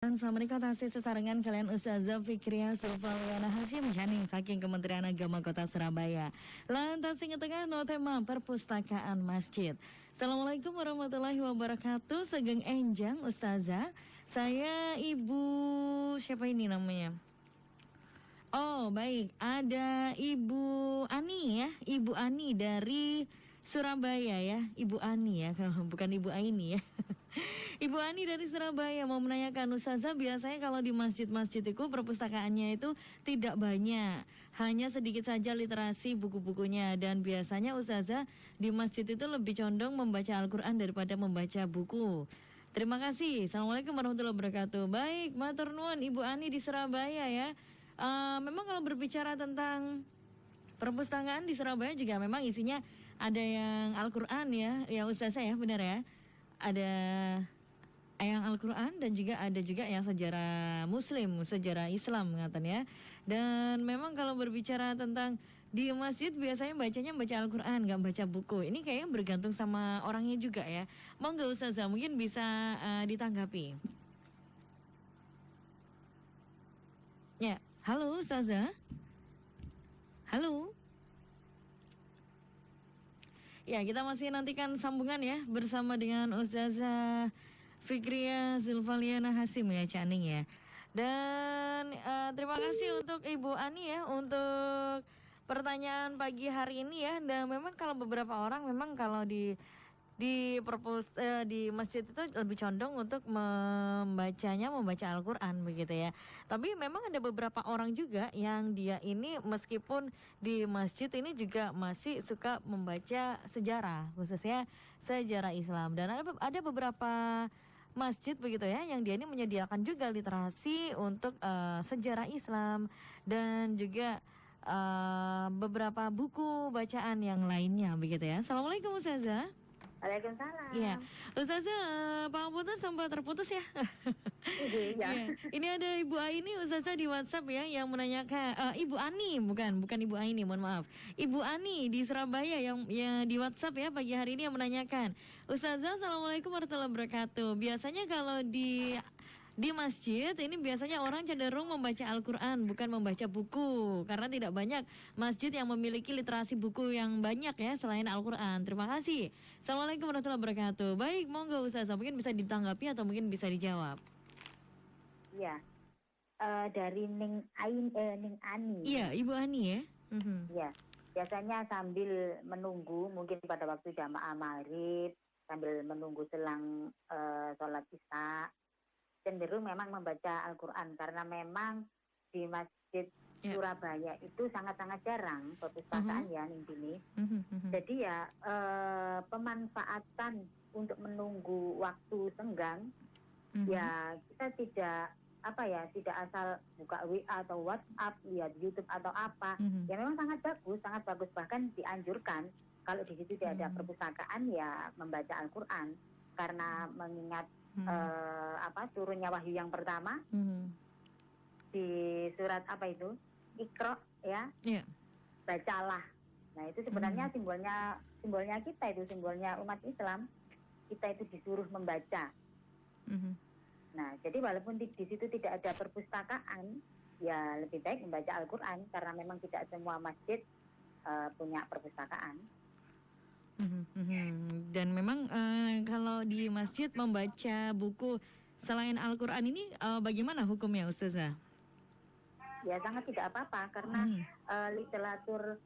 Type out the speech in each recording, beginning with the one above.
Dan selamat menikmati sesarengan kalian Ustazah Fikriah Sulfaliana Hashim Janing saking Kementerian Agama Kota Surabaya. Lantas yang tengah no tema perpustakaan masjid. Assalamualaikum warahmatullahi wabarakatuh. Segeng enjang Ustazah. Saya Ibu siapa ini namanya? Oh baik, ada Ibu Ani ya, Ibu Ani dari Surabaya ya, Ibu Ani ya, bukan Ibu Aini ya. Ibu Ani dari Surabaya mau menanyakan Ustazah, biasanya kalau di masjid-masjid itu perpustakaannya itu tidak banyak, hanya sedikit saja literasi buku-bukunya, dan biasanya Ustazah di masjid itu lebih condong membaca Al-Quran daripada membaca buku. Terima kasih. Assalamualaikum warahmatullahi wabarakatuh. Baik, matur nuwun Ibu Ani di Surabaya ya. Memang kalau berbicara tentang perpustakaan di Surabaya juga memang isinya ada yang Al-Quran ya Ustazah ya, benar ya. Ada yang Al-Quran dan juga ada juga yang sejarah Muslim, sejarah Islam ngatan ya. Dan memang kalau berbicara tentang di masjid biasanya bacanya baca Al-Quran, nggak baca buku. Ini kayaknya bergantung sama orangnya juga ya. Mau nggak Ustazah, mungkin bisa ditanggapi. Ya, halo Ustazah. Halo. Ya, kita masih nantikan sambungan ya bersama dengan Ustazah Fikriah Zulfaliana Hasim ya, Caning ya. Dan terima kasih untuk Ibu Ani ya untuk pertanyaan pagi hari ini ya. Dan memang kalau beberapa orang memang kalau di masjid itu lebih condong untuk membaca Al-Quran begitu ya. Tapi memang ada beberapa orang juga yang dia ini meskipun di masjid ini juga masih suka membaca sejarah, khususnya sejarah Islam. Dan ada beberapa masjid begitu ya yang dia ini menyediakan juga literasi untuk sejarah Islam dan juga beberapa buku bacaan yang lainnya begitu ya. Assalamualaikum Ustazah. Waalaikumsalam. Iya, Ustazah, Pak Putus sempat terputus ya. Iya. Iya. Ini ada Ibu Aini Ustazah di WhatsApp ya yang menanyakan Ibu Ani bukan Ibu Aini, mohon maaf. Ibu Ani di Surabaya yang di WhatsApp ya pagi hari ini yang menanyakan, Ustazah, Assalamualaikum warahmatullahi wabarakatuh. Biasanya kalau di masjid ini biasanya orang cenderung membaca Al-Quran bukan membaca buku karena tidak banyak masjid yang memiliki literasi buku yang banyak ya selain Al-Quran. Terima kasih. Assalamualaikum warahmatullahi wabarakatuh. Baik, monggo Ustazah, mungkin bisa ditanggapi atau mungkin bisa dijawab. Iya. Dari Ning Ani. Iya, Ibu Ani ya. Iya. Biasanya sambil menunggu mungkin pada waktu jamaah maghrib, sambil menunggu selang sholat isya, cenderung memang membaca Al-Quran karena memang di masjid Surabaya itu sangat-sangat jarang perpustakaan ya Nindini. Jadi ya pemanfaatan untuk menunggu waktu senggang ya kita tidak asal buka WA atau WhatsApp, lihat YouTube atau apa. Ya memang sangat bagus bahkan dianjurkan kalau di situ tidak ada perpustakaan ya membaca Al-Quran karena mengingat turunnya wahyu yang pertama di surat apa itu Iqra ya, bacalah. Nah itu sebenarnya simbolnya kita itu, simbolnya umat Islam, kita itu disuruh membaca. Nah jadi walaupun di situ tidak ada perpustakaan ya lebih baik membaca Al-Quran karena memang tidak semua masjid punya perpustakaan. Dan memang kalau di masjid membaca buku selain Al-Quran ini bagaimana hukumnya Ustazah? Ya sangat tidak apa-apa karena literatur.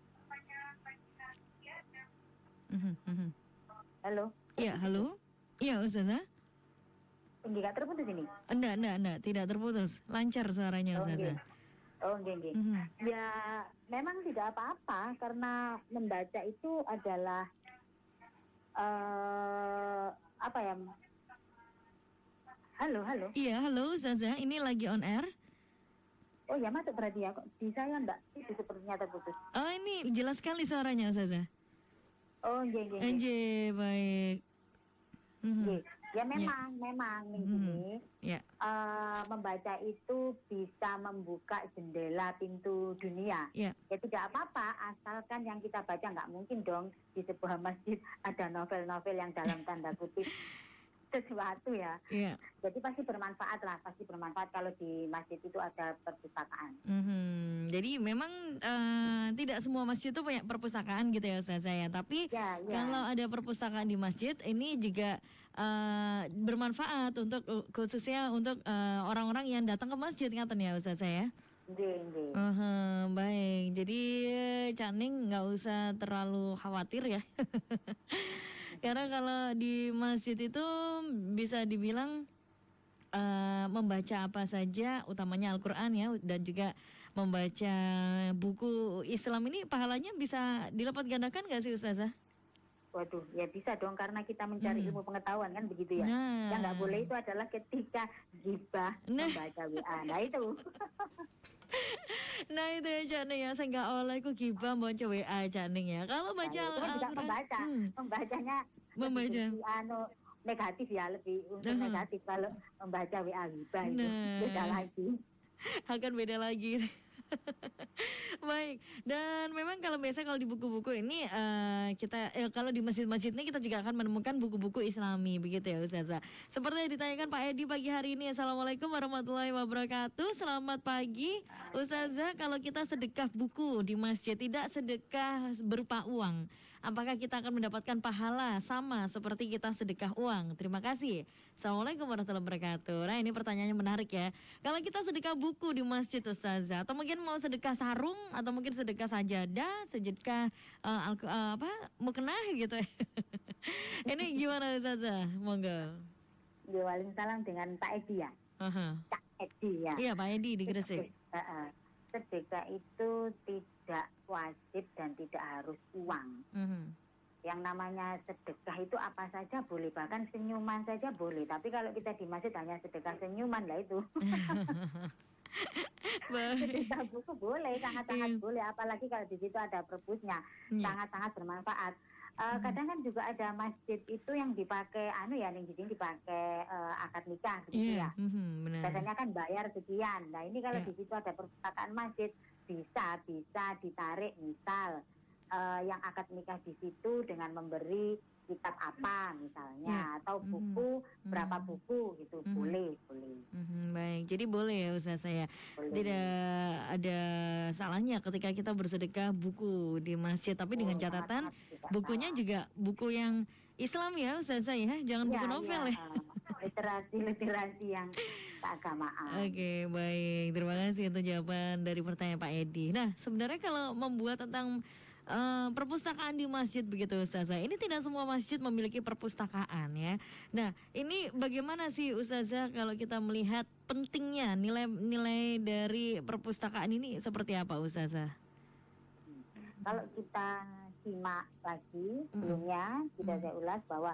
Halo? Iya, halo? Iya Ustazah? Enggak terputus ini? Enggak, tidak terputus. Lancar suaranya Ustazah. Enggak. Ya memang tidak apa-apa karena membaca itu adalah Halo. Iya, halo Ustazah, ini lagi on air. Oh ya masuk berarti ya, kok di saya enggak, itu sepertinya terputus. Oh ini jelas sekali suaranya Ustazah. Oh enggak. Baik. Ya memang ini membaca itu bisa membuka jendela pintu dunia. Ya tidak apa-apa asalkan yang kita baca, nggak mungkin dong di sebuah masjid ada novel-novel yang dalam tanda kutip sesuatu ya. Iya. Jadi pasti bermanfaat lah, pasti bermanfaat kalau di masjid itu ada perpustakaan. Jadi memang tidak semua masjid itu punya perpustakaan gitu ya Ustazah ya. Tapi Ya, kalau ada perpustakaan di masjid ini juga bermanfaat untuk khususnya untuk orang-orang yang datang ke masjid ngaten ya Ustazah ya. Nggih. Baik. Jadi Cak Ning nggak usah terlalu khawatir ya. Karena kalau di masjid itu bisa dibilang membaca apa saja, utamanya Al-Quran ya, dan juga membaca buku Islam ini pahalanya bisa dilipat gandakan nggak sih Ustazah? Waduh, ya bisa dong karena kita mencari ilmu pengetahuan kan begitu ya. Yang nggak boleh itu adalah ketika gibah membaca WA. Nah itu. Nah itu ya Cak Ning ya, saya nggak oleh ku gibah baca WA Cak Ning ya. Kalau baca Al-Quran, membacanya negatif ya, lebih unsur negatif. Kalau membaca WA gibah itu beda lagi. Akan beda lagi. Baik, dan memang kalau biasa kalau di buku-buku ini kita kalau di masjid-masjid ini kita juga akan menemukan buku-buku Islami begitu ya Ustazah. Seperti yang ditanyakan Pak Edi pagi hari ini. Assalamualaikum warahmatullahi wabarakatuh. Selamat pagi Ustazah, kalau kita sedekah buku di masjid, tidak sedekah berupa uang, apakah kita akan mendapatkan pahala sama seperti kita sedekah uang? Terima kasih. Assalamualaikum warahmatullahi wabarakatuh. Nah ini pertanyaannya menarik ya. Kalau kita sedekah buku di masjid Ustazah, atau mungkin mau sedekah sarung, atau mungkin sedekah sajadah, sedekah mukena gitu ya. Ini gimana Ustazah? Monggo. Waalaikumsalam dengan Pak Edi ya. Cak Edi ya. Iya Pak Edi di Gresik. Sedekah itu tidak wajib dan tidak harus uang. Yang namanya sedekah itu apa saja boleh, bahkan senyuman saja boleh. Tapi kalau kita di masjid hanya sedekah senyuman lah itu. Sedekah buku boleh, sangat-sangat boleh. Apalagi kalau di situ ada perpusnya, sangat-sangat bermanfaat. Kadang kan juga ada masjid itu yang dipakai yang di sini dipakai akad nikah gitu ya. Biasanya kan bayar sekian. Nah ini kalau di situ ada perpustakaan masjid, bisa ditarik misal yang akad nikah di situ dengan memberi kitab apa misalnya, atau buku berapa buku gitu, boleh. Baik, jadi boleh ya Ustaz saya. Tidak ada salahnya ketika kita bersedekah buku di masjid, tapi dengan catatan bukunya juga buku yang Islam ya Ustaz saya, jangan buku novel ya. Literasi yang keagamaan. Oke, baik. Terima kasih untuk jawaban dari pertanyaan Pak Edi. Nah, sebenarnya kalau membuat tentang perpustakaan di masjid begitu Ustazah, ini tidak semua masjid memiliki perpustakaan ya. Nah ini bagaimana sih Ustazah kalau kita melihat pentingnya nilai-nilai dari perpustakaan ini seperti apa Ustazah? Kalau kita simak lagi sebelumnya, kita saya ulas bahwa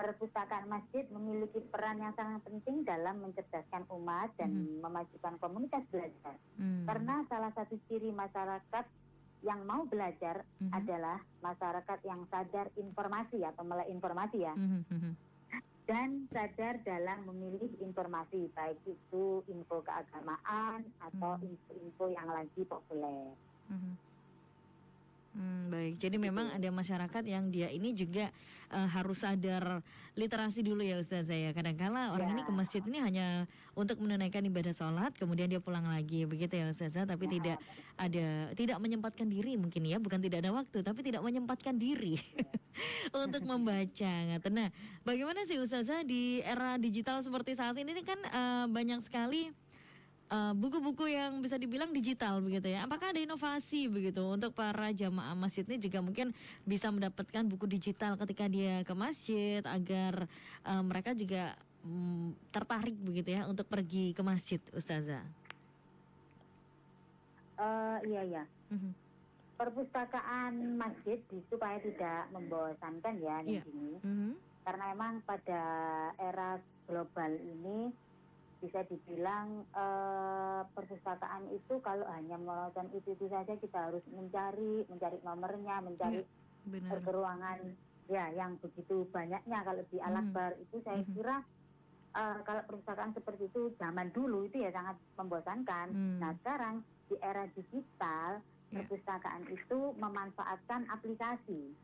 perpustakaan masjid memiliki peran yang sangat penting dalam mencerdaskan umat dan memajukan komunitas belajar. Karena salah satu ciri masyarakat yang mau belajar adalah masyarakat yang sadar informasi atau melek informasi ya, dan sadar dalam memilih informasi, baik itu info keagamaan atau info-info yang lagi populer. Baik, jadi memang ada masyarakat yang dia ini juga harus sadar literasi dulu ya Ustazah ya. Kadang-kala orang ini ke masjid ini hanya untuk menunaikan ibadah sholat, kemudian dia pulang lagi begitu ya Ustazah, tapi tidak menyempatkan diri mungkin ya, bukan tidak ada waktu, tapi tidak menyempatkan diri untuk membaca. Nah, bagaimana sih Ustazah di era digital seperti saat ini kan banyak sekali buku-buku yang bisa dibilang digital begitu ya. Apakah ada inovasi begitu untuk para jamaah masjid ini juga mungkin bisa mendapatkan buku digital ketika dia ke masjid agar mereka juga tertarik begitu ya untuk pergi ke masjid Ustazah? Iya. Perpustakaan masjid supaya tidak membosankan ya di sini. Karena emang pada era global ini bisa dibilang perpustakaan itu kalau hanya menonton itu saja, kita harus mencari nomornya, mencari ruangan ya yang begitu banyaknya. Kalau di Al-Akbar itu saya kira kalau perpustakaan seperti itu zaman dulu itu ya sangat membosankan. Nah sekarang di era digital perpustakaan itu memanfaatkan aplikasi.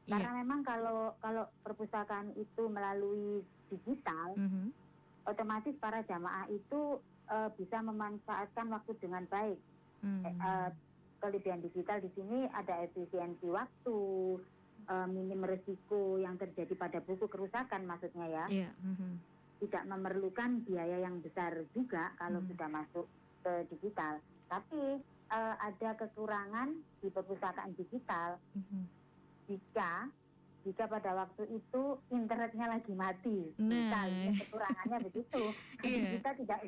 Karena memang kalau perpustakaan itu melalui digital, otomatis para jamaah itu bisa memanfaatkan waktu dengan baik. Kelebihan digital di sini ada efisiensi waktu, minim resiko yang terjadi pada buku kerusakan maksudnya ya. Tidak memerlukan biaya yang besar juga kalau sudah masuk ke digital. Tapi ada kekurangan di perpustakaan digital jika pada waktu itu internetnya lagi mati. Misalnya kekurangannya begitu. Kita tidak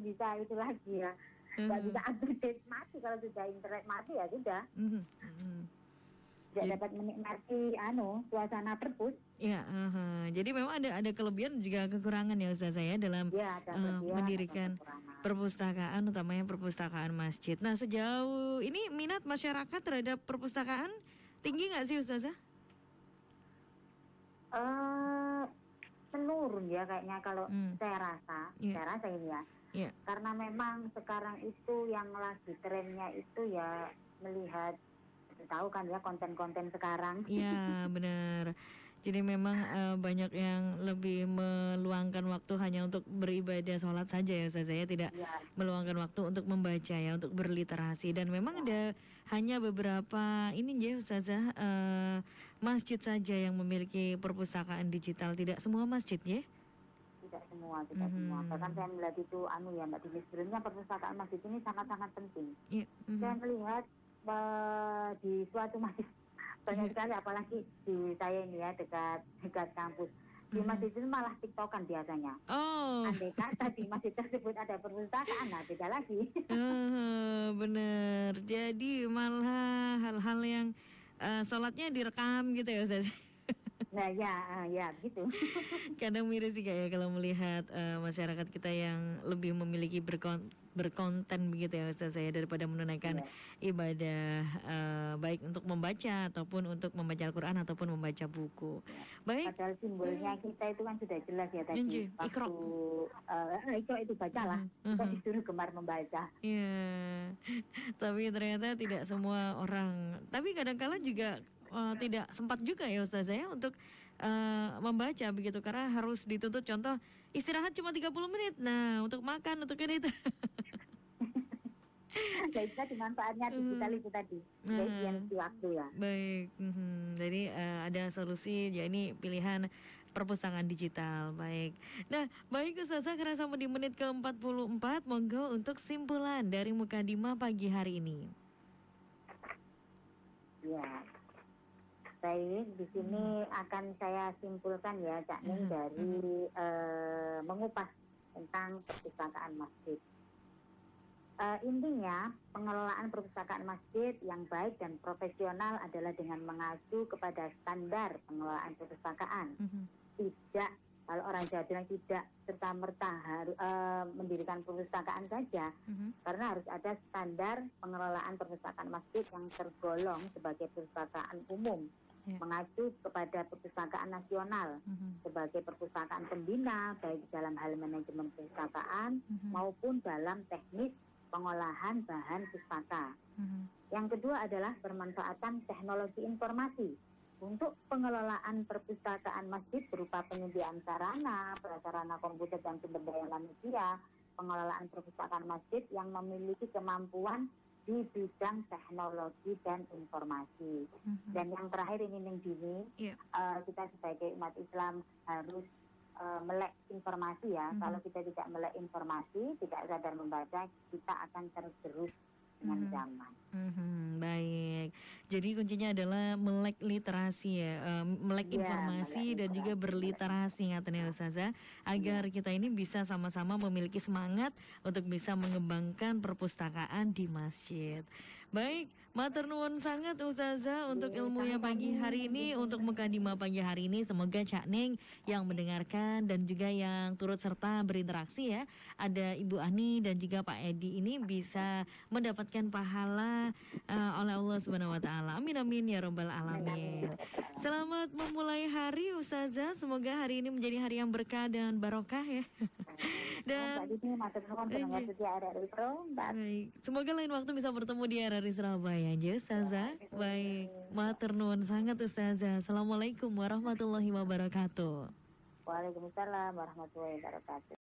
bisa itu lagi ya. Tidak bisa update, mati kalau sudah internet mati ya sudah. Tidak dapat menikmati suasana perpus. Ya, jadi memang ada kelebihan juga kekurangan ya Ustazah ya dalam mendirikan perpustakaan, utamanya perpustakaan masjid. Nah, sejauh ini minat masyarakat terhadap perpustakaan tinggi nggak sih Ustazah? Menurun ya kayaknya kalau saya rasa ini ya. Karena memang sekarang itu yang lagi trennya itu ya melihat, tahu kan ya konten-konten sekarang. Iya benar. Jadi memang banyak yang lebih meluangkan waktu hanya untuk beribadah sholat saja ya Ustazah ya, tidak meluangkan waktu untuk membaca ya, untuk berliterasi. Dan memang ada hanya beberapa ini ya Ustazah, masjid saja yang memiliki perpustakaan digital, tidak semua masjid ya? Tidak semua. Bahkan saya melihat itu ya Mbak Dini, sebenarnya perpustakaan masjid ini sangat-sangat penting. Saya melihat di suatu masjid banyak sekali, apalagi di saya ini ya dekat kampus. Di masjid itu malah tiktokan biasanya. Andai kata di masjid tersebut ada perpustakaan, nah beda lagi. Bener. Jadi malah hal-hal yang sholatnya direkam gitu ya Ustaz. Nah ya begitu. Kadang miris sih kayak kalau melihat masyarakat kita yang lebih memiliki berkonten begitu ya Ustaz saya, daripada menunaikan ibadah baik untuk membaca ataupun untuk membaca Al-Quran ataupun membaca buku. Baik. Padahal simbolnya kita itu kan sudah jelas ya tadi. Waktu Iqra itu bacalah. Kita disuruh gemar membaca. Iya. Tapi ternyata tidak semua orang. Tapi kadang-kala juga tidak sempat juga ya Ustaz saya untuk membaca begitu, karena harus dituntut contoh istirahat cuma 30 menit. Nah, untuk makan, untuk ini itu. Jadi tadi manfaatnya digital itu tadi, efisiensi waktu ya. Baik, jadi ada solusi, ya ini pilihan perpustakaan digital. Baik. Nah, baik Ustazah, karena sampai di menit ke-44, monggo untuk simpulan dari Mukadimah pagi hari ini. Ya. Baik, di sini akan saya simpulkan ya Cak Ning dari mengupas tentang perpustakaan masjid. Intinya pengelolaan perpustakaan masjid yang baik dan profesional adalah dengan mengacu kepada standar pengelolaan perpustakaan. Tidak, kalau orang Jawa bilang tidak serta-merta harus mendirikan perpustakaan saja, karena harus ada standar pengelolaan perpustakaan masjid yang tergolong sebagai perpustakaan umum. Mengacu kepada perpustakaan nasional sebagai perpustakaan pembina, baik dalam hal manajemen perpustakaan maupun dalam teknis pengolahan bahan pustaka. Yang kedua adalah bermanfaatan teknologi informasi untuk pengelolaan perpustakaan masjid berupa penyediaan sarana, prasarana komputer dan sumber daya manusia, pengelolaan perpustakaan masjid yang memiliki kemampuan di bidang teknologi dan informasi. Dan yang terakhir ini Ning Dini, kita sebagai umat Islam harus melek informasi ya. Kalau kita tidak melek informasi, tidak sadar membaca, kita akan tergerus dengan zaman. Baik. Jadi kuncinya adalah melek literasi ya, melek informasi dan juga berliterasi ngaten ya Ustazah, agar kita ini bisa sama-sama memiliki semangat untuk bisa mengembangkan perpustakaan di masjid. Baik, matur nuwun sangat Ustazah untuk ilmunya pagi hari ini, untuk Mukadimah pagi hari ini. Semoga Cak Ning yang mendengarkan dan juga yang turut serta berinteraksi ya, ada Ibu Ani dan juga Pak Edi ini bisa mendapatkan pahala oleh Allah Subhanahu wa taala. Amin amin ya rabbal alamin. Selamat memulai hari Ustazah, semoga hari ini menjadi hari yang berkah dan barokah ya. Dan baik, semoga lain waktu bisa bertemu di RRI Surabaya aja, Ustazah. Baik, matur nuwun sangat Ustazah. Assalamualaikum warahmatullahi wabarakatuh. Waalaikumsalam warahmatullahi wabarakatuh.